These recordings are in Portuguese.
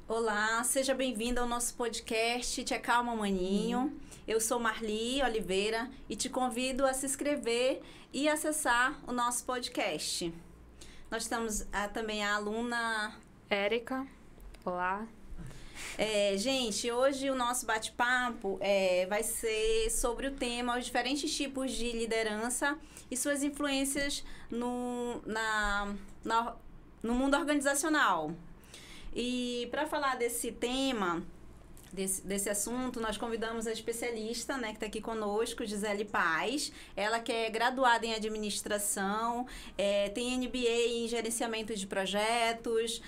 Olá, seja bem-vindo ao nosso podcast Te Acalma Maninho. Eu sou Marli Oliveira e te convido a se inscrever e acessar o nosso podcast. Nós temos também a aluna Érica. Olá. Gente, hoje o nosso bate-papo vai ser sobre o tema os diferentes tipos de liderança e suas influências no mundo organizacional. E para falar desse tema, desse assunto, nós convidamos a especialista, né, que está aqui conosco, Gisele Paz. Ela que é graduada em administração, tem MBA em gerenciamento de projetos,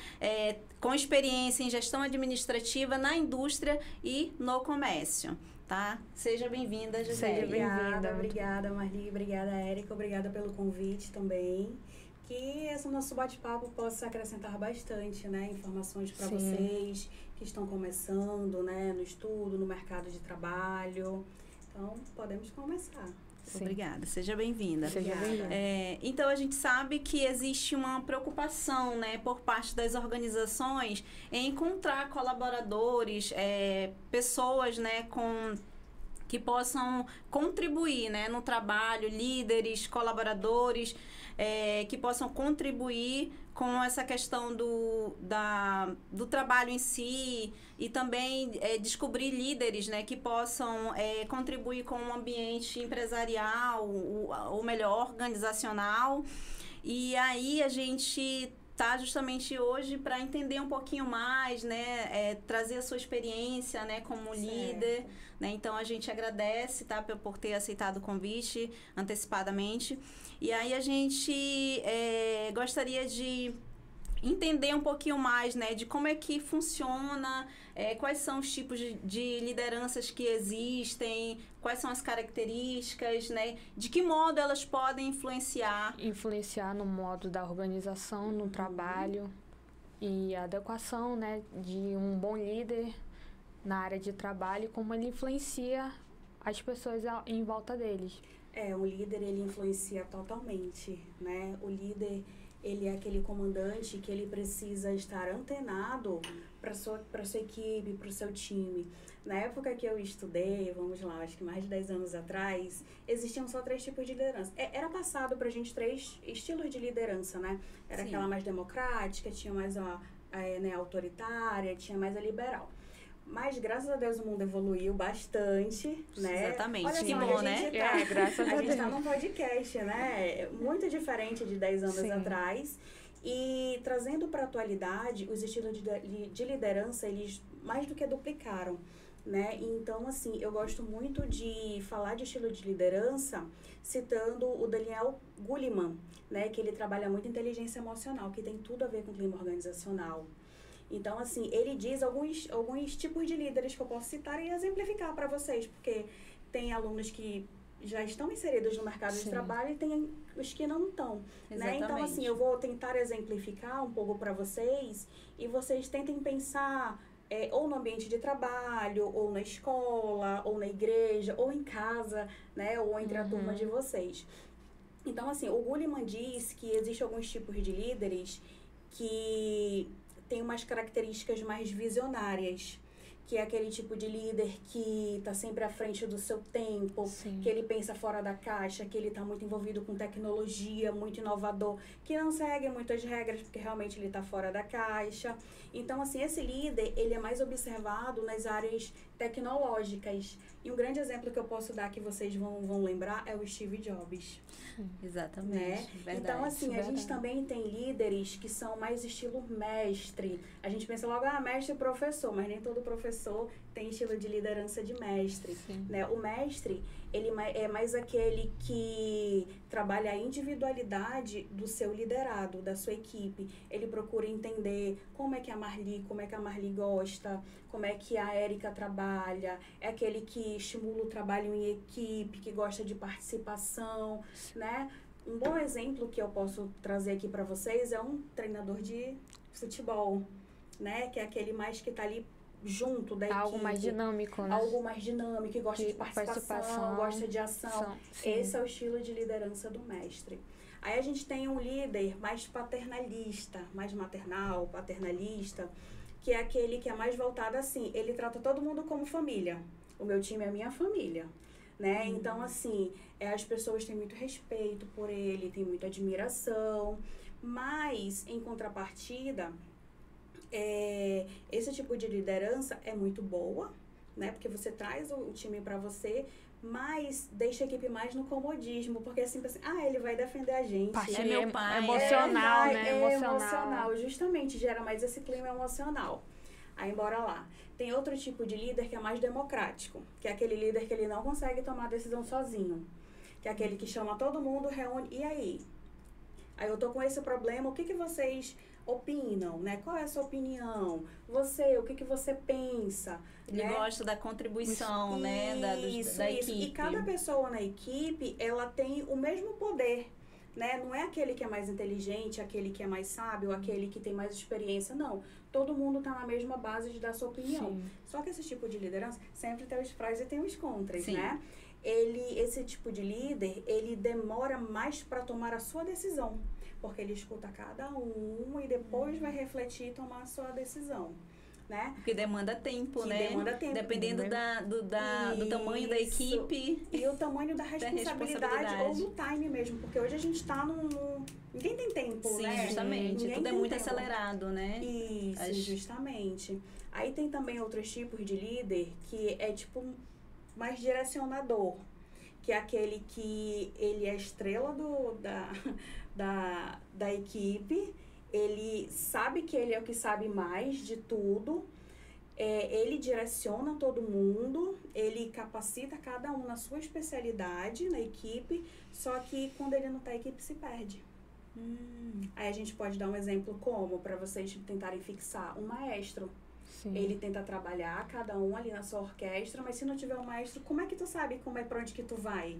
com experiência em gestão administrativa na indústria e no comércio. Tá? Seja bem-vinda, Gisele. Seja bem-vinda. Obrigada, Marli. Obrigada, Érica. Obrigada pelo convite também. Que esse nosso bate-papo possa acrescentar bastante, né? Informações para vocês que estão começando, né? No estudo, no mercado de trabalho. Então, podemos começar. Sim. Obrigada, seja bem-vinda. Seja bem-vinda. Então, a gente sabe que existe uma preocupação, né, por parte das organizações em encontrar colaboradores, pessoas, né, que possam contribuir, né, no trabalho, líderes, colaboradores, que possam contribuir com essa questão do trabalho em si e também descobrir líderes, né, que possam contribuir com o ambiente empresarial, ou melhor, organizacional. E aí a gente tá justamente hoje para entender um pouquinho mais, né, trazer a sua experiência, né, como líder, né? Então a gente agradece, tá, por ter aceitado o convite antecipadamente. E aí a gente gostaria de entender um pouquinho mais, né, de como é que funciona, quais são os tipos de lideranças que existem, quais são as características, né, de que modo elas podem influenciar no modo da organização, no trabalho e a adequação, né, de um bom líder na área de trabalho, como ele influencia as pessoas em volta deles. O líder, ele influencia totalmente, né? O líder, ele é aquele comandante que ele precisa estar antenado para sua equipe, para o seu time. Na época que eu estudei, vamos lá, acho que mais de 10 anos atrás, existiam só 3 tipos de liderança. Era passado para a gente 3 estilos de liderança, né? Era Sim. Aquela mais democrática, tinha mais a autoritária, tinha mais a liberal. Mas, graças a Deus, o mundo evoluiu bastante, né? Exatamente. Olha que só, bom, né? Graças a Deus. A gente tá num podcast, né? Muito diferente de 10 anos Sim. atrás. E, trazendo para a atualidade, os estilos de liderança, eles mais do que duplicaram, né? Então, assim, eu gosto muito de falar de estilo de liderança citando o Daniel Goleman, né? Que ele trabalha muito inteligência emocional, que tem tudo a ver com clima organizacional. Então, assim, ele diz alguns tipos de líderes que eu posso citar e exemplificar para vocês, porque tem alunos que já estão inseridos no mercado Sim. de trabalho e tem os que não estão, né? Então, assim, eu vou tentar exemplificar um pouco para vocês e vocês tentem pensar ou no ambiente de trabalho, ou na escola, ou na igreja, ou em casa, né? Ou entre a turma de vocês. Então, assim, o Goleman diz que existem alguns tipos de líderes que tem umas características mais visionárias, que é aquele tipo de líder que está sempre à frente do seu tempo, Sim. que ele pensa fora da caixa, que ele está muito envolvido com tecnologia, muito inovador, que não segue muitas regras, porque realmente ele está fora da caixa. Então, assim, esse líder, ele é mais observado nas áreas tecnológicas. E um grande exemplo que eu posso dar que vocês vão lembrar é o Steve Jobs. Exatamente. Né? Verdade, então, assim, verdade. A gente também tem líderes que são mais estilo mestre. A gente pensa logo, mestre e professor, mas nem todo professor tem estilo de liderança de mestre. Né? O mestre, ele é mais aquele que trabalha a individualidade do seu liderado, da sua equipe. Ele procura entender como é que a Marli gosta, como é que a Érica trabalha. É aquele que estimula o trabalho em equipe, que gosta de participação, né? Um bom exemplo que eu posso trazer aqui para vocês é um treinador de futebol, né? Que é aquele mais que está ali junto da equipe. Algo mais dinâmico, né? Algo mais dinâmico, que gosta de participação, gosta de ação. Esse é o estilo de liderança do mestre. Aí a gente tem um líder mais paternalista, mais maternal, paternalista, que é aquele que é mais voltado assim, ele trata todo mundo como família. O meu time é minha família, né? Então, assim, as pessoas têm muito respeito por ele, têm muita admiração, mas, em contrapartida, esse tipo de liderança é muito boa, né? Porque você traz o time para você, mas deixa a equipe mais no comodismo, porque assim, ele vai defender a gente. Parte é meu pai. Emocional, né? É emocional, justamente, gera mais esse clima emocional. Aí, bora lá. Tem outro tipo de líder que é mais democrático, que é aquele líder que ele não consegue tomar decisão sozinho, que é aquele que chama todo mundo, reúne, e aí? Aí eu tô com esse problema, o que vocês opinam, né? Qual é a sua opinião? Você, o que você pensa? Ele gosta da contribuição, isso, né? Da equipe. E cada pessoa na equipe, ela tem o mesmo poder, né? Não é aquele que é mais inteligente, aquele que é mais sábio, aquele que tem mais experiência, não. Todo mundo tá na mesma base de dar sua opinião. Sim. Só que esse tipo de liderança sempre tem os prós e tem os contras, Sim. né? Esse tipo de líder, ele demora mais para tomar a sua decisão, porque ele escuta cada um e depois vai refletir e tomar a sua decisão, né? Que demanda tempo, né? Demanda tempo. Dependendo do tamanho da equipe. E o tamanho da responsabilidade ou do time mesmo, porque hoje a gente tá ninguém tem tempo, Sim, né? justamente. Ninguém Tudo é tem muito tempo. acelerado, né? Isso, justamente. Aí tem também outros tipos de líder que é tipo mais direcionador, que é aquele que ele é a estrela da equipe, ele sabe que ele é o que sabe mais de tudo, ele direciona todo mundo, ele capacita cada um na sua especialidade na equipe, só que quando ele não tá, a equipe se perde. Aí a gente pode dar um exemplo como, para vocês tentarem fixar, um maestro. Sim. Ele tenta trabalhar cada um ali na sua orquestra, mas se não tiver um maestro, como é que tu sabe pra onde que tu vai?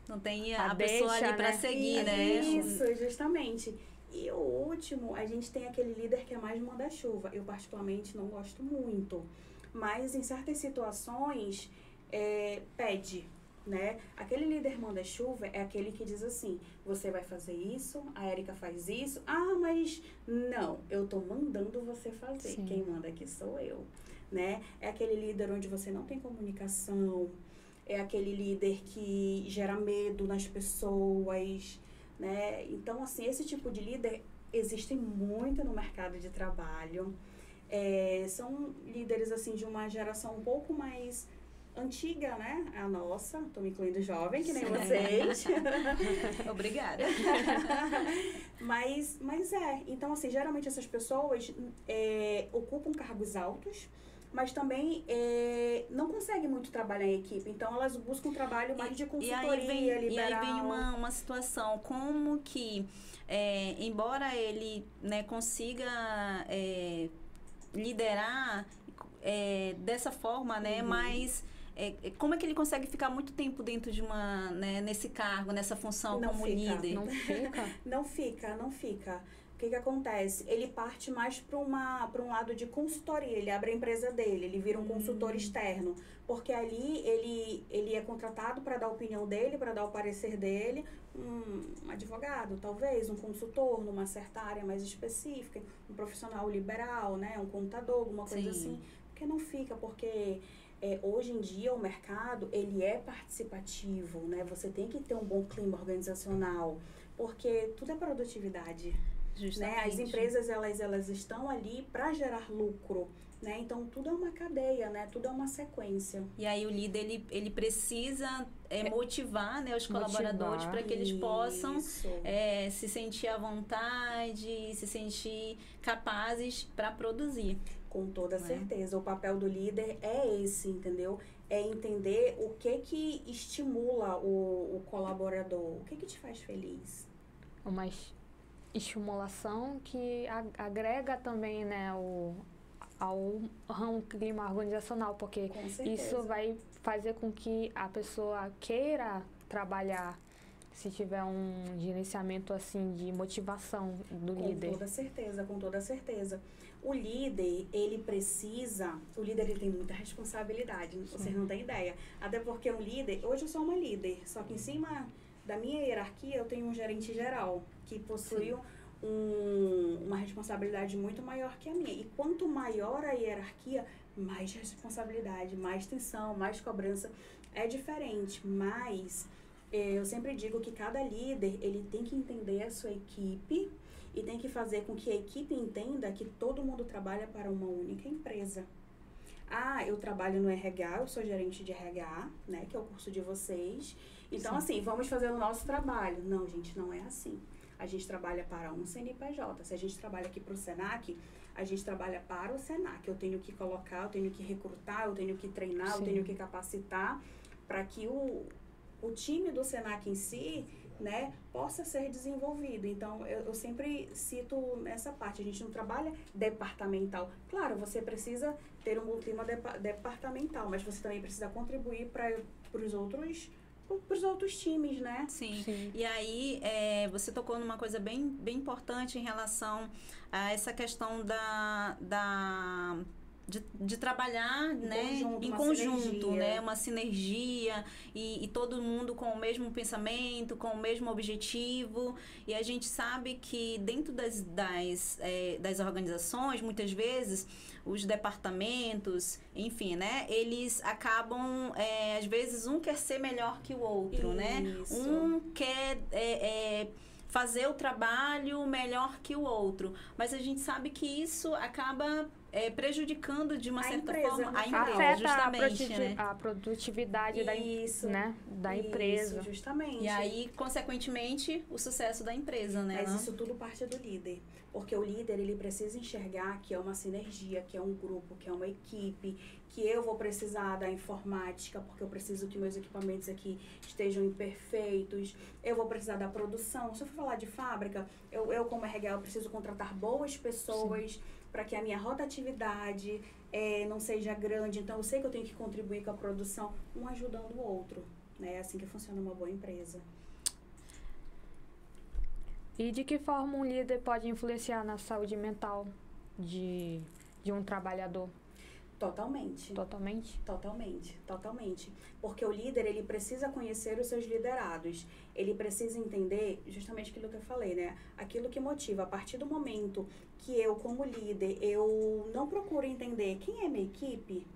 Não tem A a pessoa deixa, ali pra né? seguir, né? Isso, justamente. E o último, a gente tem aquele líder que é mais manda-chuva. Eu, particularmente, não gosto muito. Mas, em certas situações, pede, né? Aquele líder manda-chuva é aquele que diz assim, você vai fazer isso, a Érica faz isso. Ah, mas não, eu tô mandando você fazer. Sim. Quem manda aqui sou eu, né? É aquele líder onde você não tem comunicação, é aquele líder que gera medo nas pessoas, né? Então, assim, esse tipo de líder existe muito no mercado de trabalho. São líderes, assim, de uma geração um pouco mais antiga, né? A nossa, tô me incluindo jovem, que nem vocês. Obrigada. Mas então, assim, geralmente essas pessoas ocupam cargos altos, mas também não conseguem muito trabalhar em equipe. Então, elas buscam um trabalho mais de consultoria, liberal. E aí vem uma situação, como que, embora ele, né, consiga liderar dessa forma, né, mas como é que ele consegue ficar muito tempo dentro de nesse cargo, nessa função como líder? Não fica? Não fica. O que acontece? Ele parte mais para um lado de consultoria, ele abre a empresa dele, ele vira um consultor externo, porque ali ele é contratado para dar a opinião dele, para dar o parecer dele, um advogado, talvez, um consultor numa certa área mais específica, um profissional liberal, né, um contador, alguma coisa assim, porque não fica, porque hoje em dia o mercado, ele é participativo, né, você tem que ter um bom clima organizacional, porque tudo é produtividade. Né? As empresas, elas estão ali para gerar lucro, né? Então, tudo é uma cadeia, né? Tudo é uma sequência. E aí, o líder, ele precisa motivar, né, os colaboradores para que eles possam se sentir à vontade, se sentir capazes para produzir. Com toda certeza. O papel do líder é esse, entendeu? É entender o que estimula o colaborador. O que te faz feliz? Uma estimulação que agrega também, né, ao clima organizacional, porque isso vai fazer com que a pessoa queira trabalhar, se tiver um gerenciamento assim de motivação do líder. Com toda certeza. O líder, ele tem muita responsabilidade, vocês não têm ideia. Até porque um líder, hoje eu sou uma líder, só que em cima da minha hierarquia eu tenho um gerente geral, que possui uma responsabilidade muito maior que a minha. E quanto maior a hierarquia, mais responsabilidade, mais tensão, mais cobrança. É diferente, mas eu sempre digo que cada líder, ele tem que entender a sua equipe e tem que fazer com que a equipe entenda que todo mundo trabalha para uma única empresa. Ah, eu trabalho no RH, eu sou gerente de RH, né, que é o curso de vocês. Então, assim, vamos fazer o nosso trabalho. Não, gente, não é assim. A gente trabalha para um CNPJ. Se a gente trabalha aqui para o SENAC, a gente trabalha para o SENAC. Eu tenho que colocar, eu tenho que recrutar, eu tenho que treinar, eu tenho que capacitar para que o time do SENAC em si, né, possa ser desenvolvido. Então, eu sempre cito nessa parte, a gente não trabalha departamental. Claro, você precisa ter um clima departamental, mas você também precisa contribuir para os outros times, né? Sim. E aí, você tocou numa coisa bem importante em relação a essa questão de trabalhar, em conjunto, né? Uma sinergia e todo mundo com o mesmo pensamento, com o mesmo objetivo. E a gente sabe que dentro das organizações, muitas vezes, os departamentos, enfim, né? Eles acabam, às vezes, um quer ser melhor que o outro, né? Um quer fazer o trabalho melhor que o outro. Mas a gente sabe que isso acaba prejudicando de uma certa forma a empresa, afeta justamente, a produtividade da empresa. Justamente. E aí, consequentemente, o sucesso da empresa, né? Mas isso tudo parte do líder. Porque o líder, ele precisa enxergar que é uma sinergia, que é um grupo, que é uma equipe, que eu vou precisar da informática, porque eu preciso que meus equipamentos aqui estejam perfeitos, eu vou precisar da produção. Se eu for falar de fábrica, eu como RH, eu preciso contratar boas pessoas para que a minha rotatividade não seja grande. Então, eu sei que eu tenho que contribuir com a produção, um ajudando o outro. Né? É assim que funciona uma boa empresa. E de que forma um líder pode influenciar na saúde mental de um trabalhador? Totalmente. Totalmente? Totalmente. Porque o líder, ele precisa conhecer os seus liderados. Ele precisa entender justamente aquilo que eu falei, né? Aquilo que motiva. A partir do momento que eu, como líder, eu não procuro entender quem é minha equipe,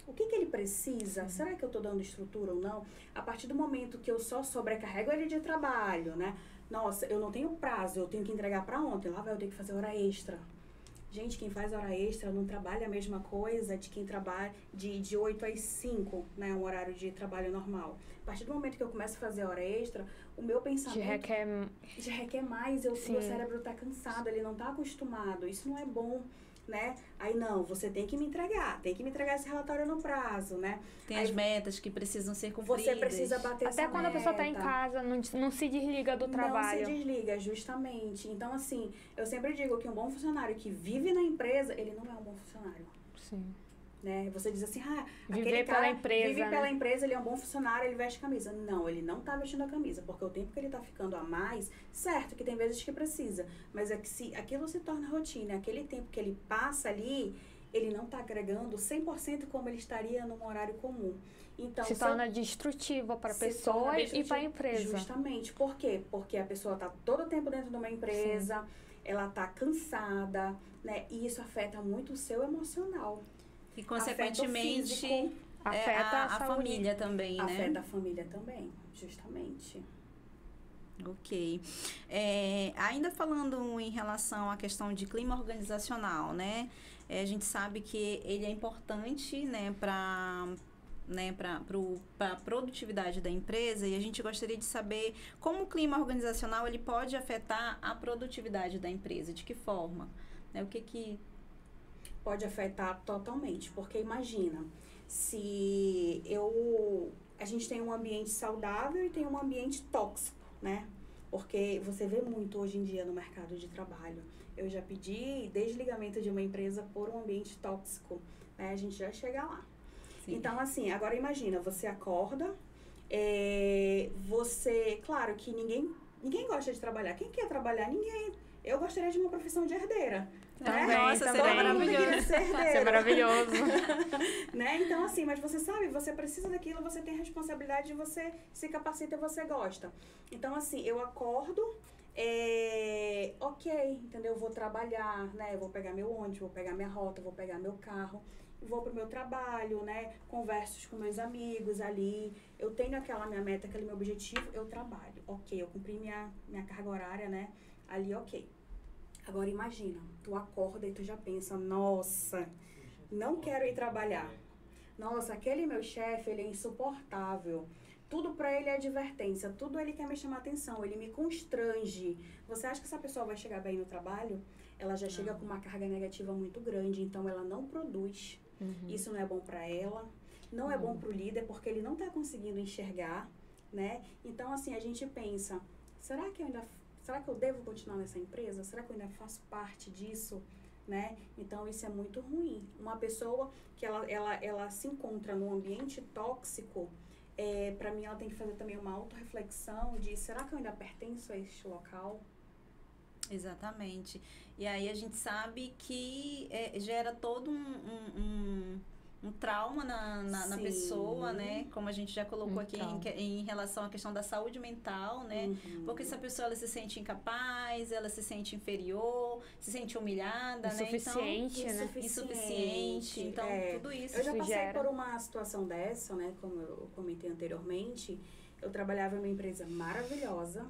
o que ele precisa, será que eu estou dando estrutura ou não? A partir do momento que eu só sobrecarrego ele de trabalho, né? Nossa, eu não tenho prazo, eu tenho que entregar para ontem, lá vai eu ter que fazer hora extra. Gente, quem faz hora extra não trabalha a mesma coisa de quem trabalha de 8 às 5, né? Um horário de trabalho normal. A partir do momento que eu começo a fazer hora extra, o meu pensamento já requer mais, meu cérebro está cansado, ele não está acostumado, isso não é bom. Né? Aí não, você tem que me entregar esse relatório no prazo, né? Tem as metas que precisam ser cumpridas. Você precisa bater essa meta. Até quando a pessoa está em casa, não se desliga do trabalho. Não se desliga, justamente. Então, assim, eu sempre digo que um bom funcionário que vive na empresa, ele não é um bom funcionário. Sim. Né? Você diz assim, viver pela empresa, vive pela empresa, ele é um bom funcionário, ele veste camisa. Não, ele não tá vestindo a camisa, porque o tempo que ele tá ficando a mais, certo que tem vezes que precisa, mas é que se aquilo se torna rotina, aquele tempo que ele passa ali, ele não tá agregando 100% como ele estaria num horário comum. Então, se torna destrutiva para a pessoa e para a empresa. Justamente. Por quê? Porque a pessoa tá todo o tempo dentro de uma empresa, ela tá cansada, né? E isso afeta muito o seu emocional. E, consequentemente, afeta a família também, né? Afeta a família também, justamente. Ok. Ainda falando em relação à questão de clima organizacional, né? A gente sabe que ele é importante, né, para a produtividade da empresa, e a gente gostaria de saber como o clima organizacional ele pode afetar a produtividade da empresa, de que forma? Né? O que pode afetar totalmente, porque imagina, se a gente tem um ambiente saudável e tem um ambiente tóxico, né? Porque você vê muito hoje em dia no mercado de trabalho. Eu já pedi desligamento de uma empresa por um ambiente tóxico, né? A gente já chega lá. Sim. Então, assim, agora imagina, você acorda, claro que ninguém gosta de trabalhar. Quem quer trabalhar? Ninguém. Eu gostaria de uma profissão de herdeira. Também, Nossa, seria maravilhoso. Isso é maravilhoso. Né? Então, assim, mas você sabe, você precisa daquilo, você tem a responsabilidade, você se capacita e você gosta. Então, assim, eu acordo, ok, entendeu? Eu vou trabalhar, né? Eu vou pegar meu ônibus, vou pegar minha rota, vou pegar meu carro, vou pro meu trabalho, né? Converso com meus amigos ali, eu tenho aquela minha meta, aquele meu objetivo, eu trabalho. Ok, eu cumpri minha carga horária, né? Ali, ok. Agora imagina, tu acorda e tu já pensa, nossa, não quero ir trabalhar. Nossa, aquele meu chefe, ele é insuportável. Tudo pra ele é advertência, tudo ele quer me chamar atenção, ele me constrange. Você acha que essa pessoa vai chegar bem no trabalho? Ela já chega com uma carga negativa muito grande, então ela não produz. Isso não é bom pra ela, não é bom pro líder, porque ele não tá conseguindo enxergar, né? Então, assim, a gente pensa, será que eu devo continuar nessa empresa? Será que eu ainda faço parte disso? Né? Então, isso é muito ruim. Uma pessoa que ela se encontra num ambiente tóxico, para mim, ela tem que fazer também uma autorreflexão de, será que eu ainda pertenço a este local? Exatamente. E aí a gente sabe que gera todo um trauma na pessoa, né? Como a gente já colocou aqui em relação à questão da saúde mental, né? Porque essa pessoa ela se sente incapaz, ela se sente inferior, se sente humilhada, insuficiente, né? Então, insuficiente. Então, tudo isso. Eu já passei por uma situação dessa, né? Como eu comentei anteriormente, eu trabalhava em uma empresa maravilhosa.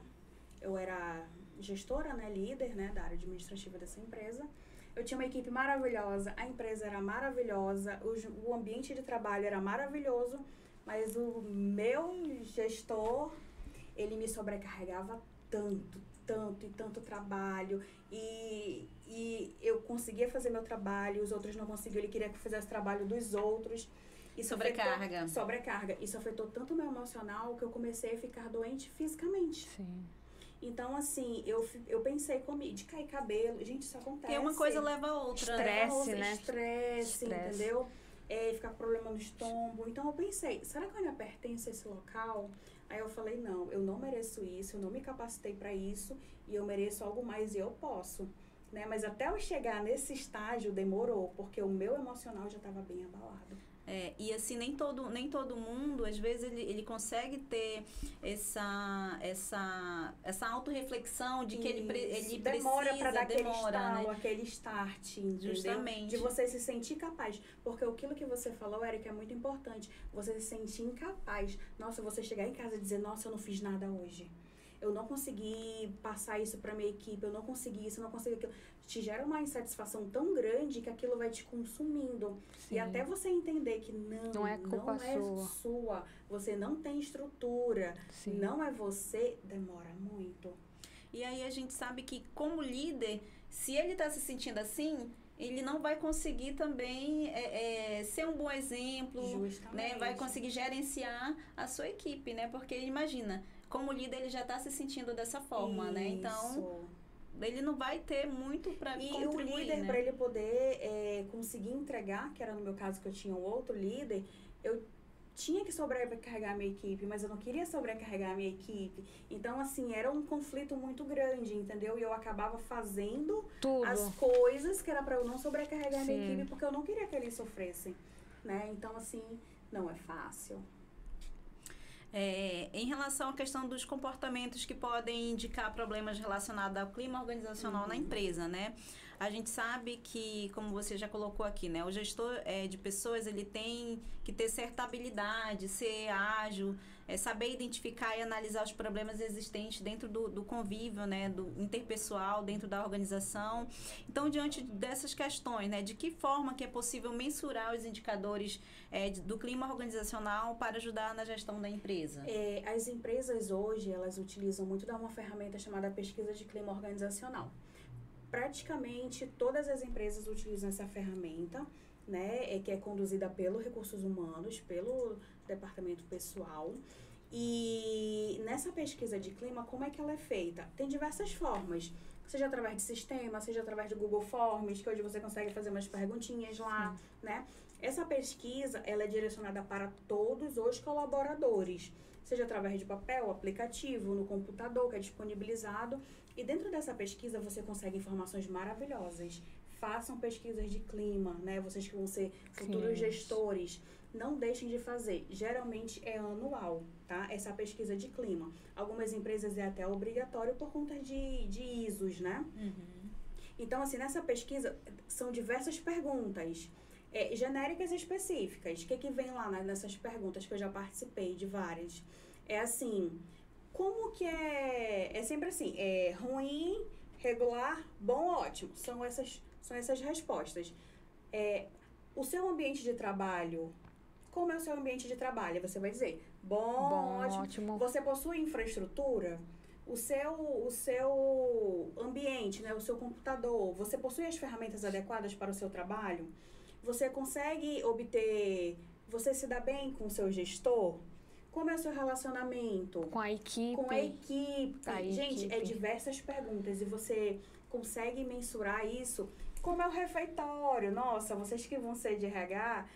Eu era gestora, né? Líder, né? Da área administrativa dessa empresa. Eu tinha uma equipe maravilhosa, a empresa era maravilhosa, o ambiente de trabalho era maravilhoso, mas o meu gestor, ele me sobrecarregava tanto trabalho, e eu conseguia fazer meu trabalho, os outros não conseguiam, ele queria que eu fizesse o trabalho dos outros. Sobrecarga. Isso afetou tanto o meu emocional que eu comecei a ficar doente fisicamente. Sim. Então, assim, eu pensei comigo, de cair cabelo, gente, isso acontece. Porque uma coisa leva a outra. Estresse, né? Estresse, entendeu? Ficar com problema no estômago. Então, eu pensei, será que eu ainda pertenço a esse local? Aí eu falei, não, eu não mereço isso, eu não me capacitei para isso, e eu mereço algo mais e eu posso. Né? Mas até eu chegar nesse estágio demorou, porque o meu emocional já estava bem abalado. E assim, nem todo mundo, às vezes, ele consegue ter essa autorreflexão de que ele demora para dar aquele estalo, né? aquele start, entendeu? Justamente. De você se sentir capaz. Porque aquilo que você falou, Eric, é muito importante. Você se sentir incapaz. Nossa, você chegar em casa e dizer, nossa, eu não fiz nada hoje. Eu não consegui passar isso para minha equipe, eu não consegui isso, eu não consegui aquilo. Te gera uma insatisfação tão grande que aquilo vai te consumindo. Sim. E até você entender que não é sua, você não tem estrutura, Sim. não é você, demora muito. E aí a gente sabe que como líder, se ele está se sentindo assim, ele não vai conseguir também ser um bom exemplo, né? Vai conseguir gerenciar a sua equipe, né? Porque imagina, como líder ele já está se sentindo dessa forma, Isso. né? Então, ele não vai ter muito para contribuir, o líder, né? para ele poder conseguir entregar, que era no meu caso que eu tinha um outro líder, eu tinha que sobrecarregar a minha equipe, mas eu não queria sobrecarregar a minha equipe. Então, assim, era um conflito muito grande, entendeu? E eu acabava fazendo as coisas que era para eu não sobrecarregar a minha equipe, porque eu não queria que eles sofressem, né? Então, assim, não é fácil. Em relação à questão dos comportamentos que podem indicar problemas relacionados ao clima organizacional na empresa, né? A gente sabe que, como você já colocou aqui, né? O gestor de pessoas, ele tem que ter certa habilidade, ser ágil, saber identificar e analisar os problemas existentes dentro do convívio, né? Do interpessoal, dentro da organização. Então, diante dessas questões, né? De que forma que é possível mensurar os indicadores do clima organizacional para ajudar na gestão da empresa? As empresas hoje, elas utilizam muito de uma ferramenta chamada pesquisa de clima organizacional. Praticamente todas as empresas utilizam essa ferramenta, né, que é conduzida pelo Recursos Humanos, pelo Departamento Pessoal. E nessa pesquisa de clima, como é que ela é feita? Tem diversas formas, seja através de sistema, seja através do Google Forms, que hoje você consegue fazer umas perguntinhas lá, né? Essa pesquisa, ela é direcionada para todos os colaboradores, seja através de papel, aplicativo, no computador, que é disponibilizado. E dentro dessa pesquisa, você consegue informações maravilhosas, façam pesquisas de clima, né? Vocês que vão ser futuros gestores, não deixem de fazer. Geralmente é anual, tá? Essa pesquisa de clima. Algumas empresas é até obrigatório por conta de ISOs, né? Então, assim, nessa pesquisa são diversas perguntas, genéricas e específicas. O que vem lá nessas perguntas que eu já participei de várias? É assim, como que é sempre assim, ruim, regular, bom, ótimo. São essas respostas. O seu ambiente de trabalho, como é o seu ambiente de trabalho? Você vai dizer, bom, ótimo. Você possui infraestrutura? O seu ambiente, né, o seu computador, você possui as ferramentas adequadas para o seu trabalho? Você consegue obter, você se dá bem com o seu gestor? Como é o seu relacionamento? Com a equipe. Com a equipe. Gente, diversas perguntas e você consegue mensurar isso. Como é o refeitório? Nossa, vocês que vão ser de RH,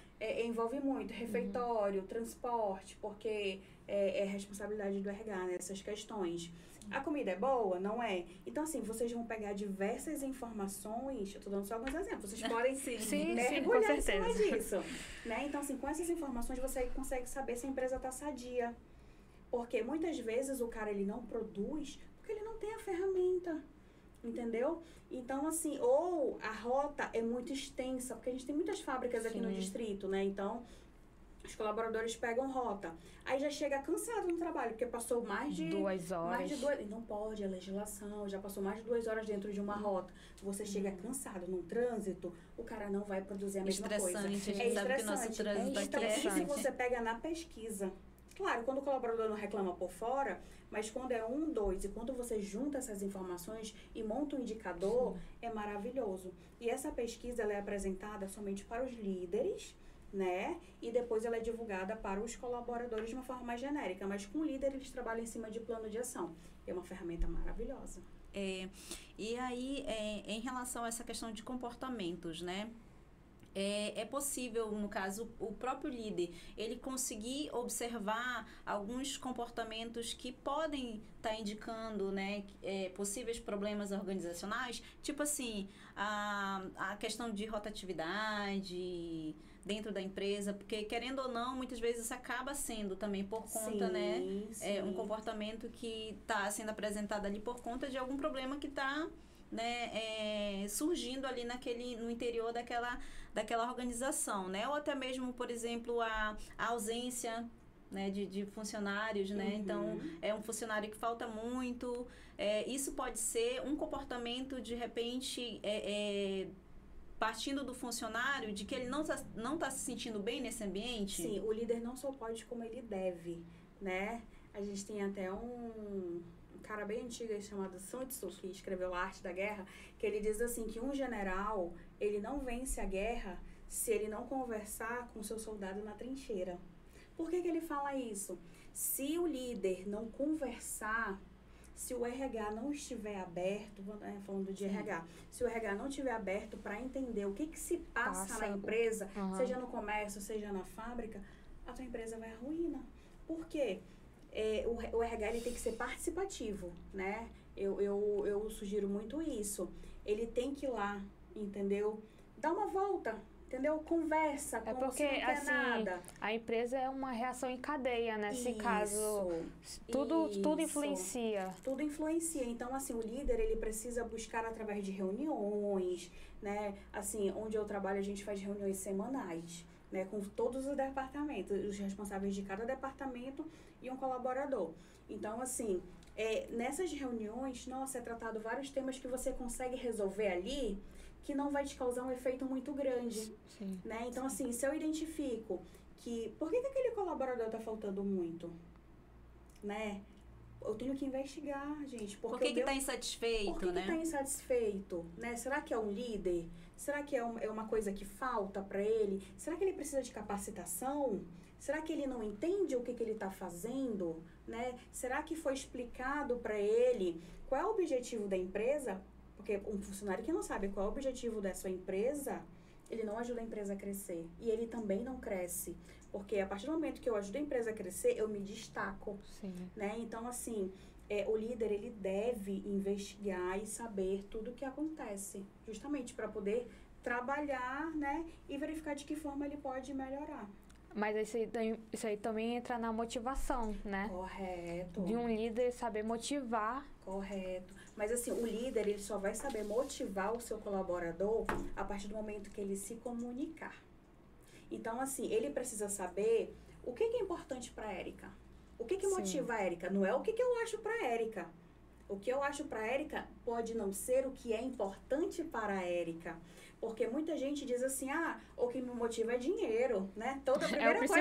envolve muito refeitório, transporte, porque é responsabilidade do RH, né, essas questões. A comida é boa? Não é? Então, assim, vocês vão pegar diversas informações, eu tô dando só alguns exemplos, vocês podem mergulhar em cima disso, né? Então, assim, com essas informações você consegue saber se a empresa tá sadia. Porque muitas vezes o cara, ele não produz porque ele não tem a ferramenta, entendeu? Então, assim, ou a rota é muito extensa, porque a gente tem muitas fábricas aqui no distrito, né? Então, os colaboradores pegam rota. Aí já chega cansado no trabalho, porque passou mais de 2 horas. Não pode, a legislação, já passou mais de 2 horas dentro de uma rota. Você chega cansado no trânsito, o cara não vai produzir a mesma coisa. A gente sabe que o nosso trânsito então, isso você pega na pesquisa. Claro, quando o colaborador não reclama por fora, mas quando é 1, 2, e quando você junta essas informações e monta um indicador, é maravilhoso. E essa pesquisa, ela é apresentada somente para os líderes, né? E depois ela é divulgada para os colaboradores de uma forma mais genérica. Mas com o líder, eles trabalham em cima de plano de ação. É uma ferramenta maravilhosa. E aí, em relação a essa questão de comportamentos, né? É possível, no caso, o próprio líder, ele conseguir observar alguns comportamentos que podem estar indicando, né, possíveis problemas organizacionais, tipo assim, a questão de rotatividade dentro da empresa, porque querendo ou não, muitas vezes acaba sendo também por conta, um comportamento que está sendo apresentado ali por conta de algum problema que está, né, surgindo ali no interior daquela organização, né? Ou até mesmo, por exemplo, a ausência, né, de funcionários, né? Então, é um funcionário que falta muito. Isso pode ser um comportamento, de repente, partindo do funcionário, de que ele não tá se sentindo bem nesse ambiente? Sim, o líder não só pode como ele deve, né? A gente tem até um cara bem antigo chamado Sun Tzu, que escreveu A Arte da Guerra, que ele diz assim, que um general, ele não vence a guerra se ele não conversar com o seu soldado na trincheira. Por que ele fala isso? Se o líder não conversar, se o RH não estiver aberto, falando de RH, se o RH não estiver aberto para entender o que se passa na empresa, seja no comércio, seja na fábrica, a tua empresa vai à ruína. Por quê? O RH, ele tem que ser participativo, né? Eu sugiro muito isso. Ele tem que ir lá, entendeu? Dá uma volta, entendeu? Conversa, porque, assim, nada. A empresa é uma reação em cadeia, né? Nesse caso, tudo influencia. Tudo influencia. Então, assim, o líder, ele precisa buscar através de reuniões, né? Assim, onde eu trabalho, a gente faz reuniões semanais, né, com todos os departamentos, os responsáveis de cada departamento e um colaborador. Então, assim, nessas reuniões, nossa, é tratado vários temas que você consegue resolver ali, que não vai te causar um efeito muito grande, né? Então, assim, se eu identifico que... Por que aquele colaborador está faltando muito, né? Eu tenho que investigar, gente. Por que está insatisfeito, Por que né? está insatisfeito, né? Será que é um líder? Será que é uma coisa que falta para ele? Será que ele precisa de capacitação? Será que ele não entende o que ele está fazendo, né? Será que foi explicado para ele qual é o objetivo da empresa? Porque um funcionário que não sabe qual é o objetivo da sua empresa, ele não ajuda a empresa a crescer. E ele também não cresce. Porque a partir do momento que eu ajudo a empresa a crescer, eu me destaco. Sim. Né? Então, assim, o líder, ele deve investigar e saber tudo o que acontece, justamente para poder trabalhar, né, e verificar de que forma ele pode melhorar. Mas isso aí também entra na motivação, né? Correto. De um líder saber motivar. Correto. Mas assim, o líder, ele só vai saber motivar o seu colaborador a partir do momento que ele se comunicar. Então, assim, ele precisa saber o que é importante para a Érica. O que motiva a Érica? Não é o que eu acho para a Érica. O que eu acho para a Érica pode não ser o que é importante para a Érica. Porque muita gente diz assim, o que me motiva é dinheiro, né? Toda a primeira coisa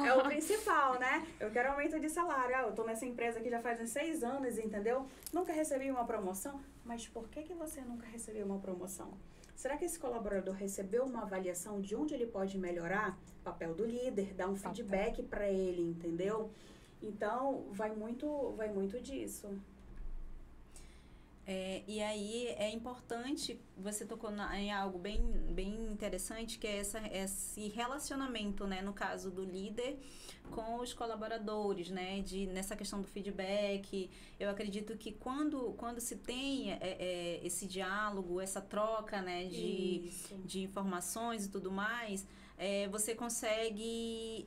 é o principal, né? Eu quero aumento de salário. Eu tô nessa empresa aqui já faz uns 6 anos, entendeu? Nunca recebi uma promoção. Mas por que você nunca recebeu uma promoção? Será que esse colaborador recebeu uma avaliação de onde ele pode melhorar? Papel do líder, dar um feedback para ele, entendeu? Então, vai muito disso. E aí é importante, você tocou em algo bem interessante, que é esse relacionamento, né, no caso do líder com os colaboradores, né, nessa questão do feedback. Eu acredito que quando se tem esse diálogo, essa troca, né, de informações e tudo mais, você consegue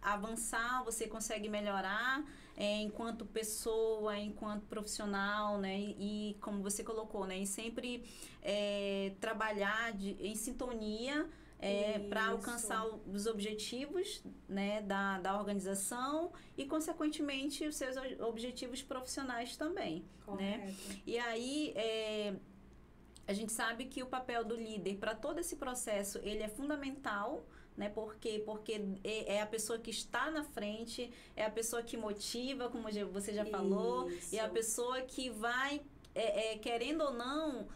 avançar, você consegue melhorar enquanto pessoa, enquanto profissional, né? E como você colocou, né? E sempre trabalhar em sintonia para alcançar os objetivos, né, da organização e, consequentemente, os seus objetivos profissionais também. Correto. Né? E aí, a gente sabe que o papel do líder para todo esse processo, ele é fundamental, né? Porque é a pessoa que está na frente, é a pessoa que motiva, como você já falou, e é a pessoa que vai, querendo ou não,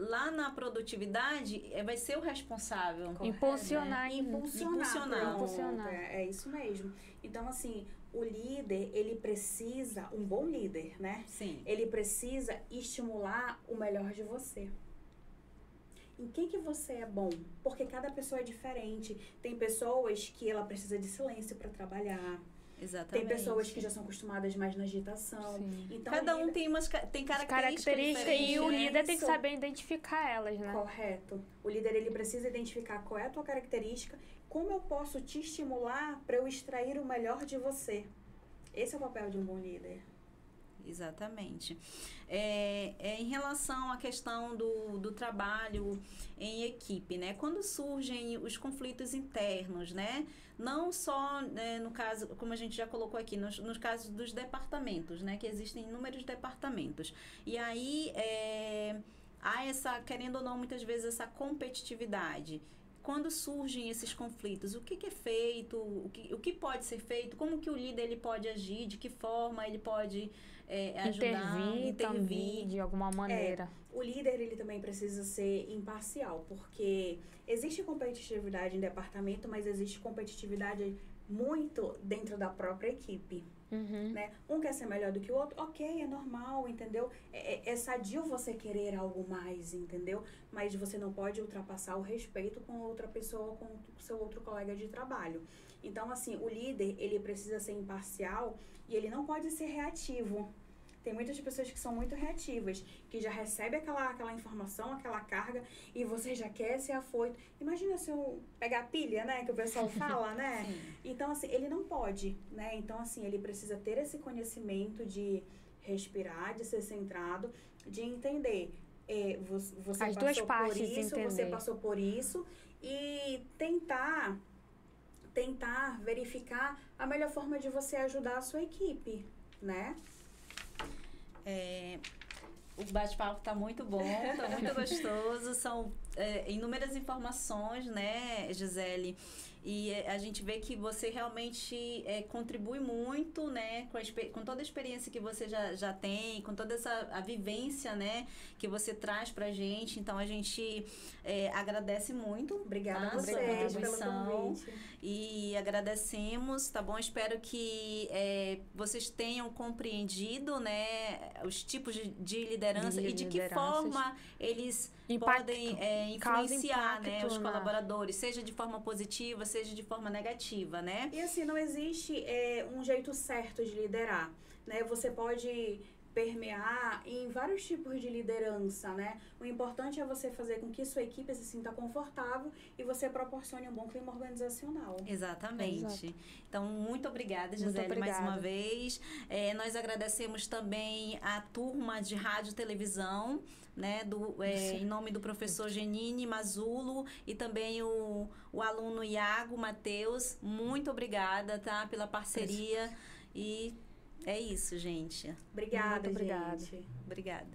lá na produtividade, vai ser o responsável. Impulsionar. Né? Impulsionar. É isso mesmo. Então, assim, o líder, ele precisa, um bom líder, né? Sim. Ele precisa estimular o melhor de você. Em que você é bom? Porque cada pessoa é diferente. Tem pessoas que ela precisa de silêncio para trabalhar. Exatamente. Tem pessoas que já são acostumadas mais na agitação. Então, cada um tem características e o líder tem que saber identificar elas, né? Correto. O líder, ele precisa identificar qual é a tua característica, como eu posso te estimular para eu extrair o melhor de você. Esse é o papel de um bom líder. Exatamente. Em relação à questão do trabalho em equipe, né? Quando surgem os conflitos internos, né? Não só, né, no caso, como a gente já colocou aqui, nos casos dos departamentos, né? Que existem inúmeros departamentos. E aí, há querendo ou não, muitas vezes, essa competitividade. Quando surgem esses conflitos, o que é feito, o que pode ser feito, como que o líder ele pode agir, de que forma ele pode ajudar, intervir de alguma maneira. O líder, ele também precisa ser imparcial, porque existe competitividade em departamento, mas existe competitividade muito dentro da própria equipe. Né? Um quer ser melhor do que o outro, ok, é normal, entendeu? É sadio você querer algo mais, entendeu? Mas você não pode ultrapassar o respeito com outra pessoa, com o seu outro colega de trabalho. Então, assim, o líder, ele precisa ser imparcial e ele não pode ser reativo. Tem muitas pessoas que são muito reativas, que já recebe aquela informação, aquela carga, e você já quer ser afoito. Imagina se eu pegar a pilha, né, que o pessoal fala, né? Sim. Então, assim, ele não pode, né? Então, assim, ele precisa ter esse conhecimento respirar, de ser centrado, de entender. Você as passou duas partes por isso, entender. você passou por isso, e tentar verificar a melhor forma de você ajudar a sua equipe, né? O bate-papo está muito bom, está muito gostoso, são inúmeras informações, né, Gisele? E a gente vê que você realmente contribui muito, né, com toda a experiência que você já tem, com toda a vivência, né, que você traz pra gente. Então, a gente agradece muito. Obrigada a sua vocês pelo contribuição. convite. E agradecemos, tá bom? Espero que vocês tenham compreendido, né, os tipos de liderança e de que forma eles podem influenciar, né, os colaboradores, seja de forma positiva, seja de forma negativa, né? E assim, não existe um jeito certo de liderar, né? Você pode permear em vários tipos de liderança, né? O importante é você fazer com que sua equipe se sinta confortável e você proporcione um bom clima organizacional. Exatamente. Exato. Então, muito obrigada, Muito Gisele, mais uma obrigada. vez. Nós agradecemos também a turma de rádio e televisão, né, em nome do professor Genine Mazulo e também o aluno Iago Matheus. Muito obrigada, tá, pela parceria. E é isso, gente. Obrigada, Muito obrigada. gente. Obrigada.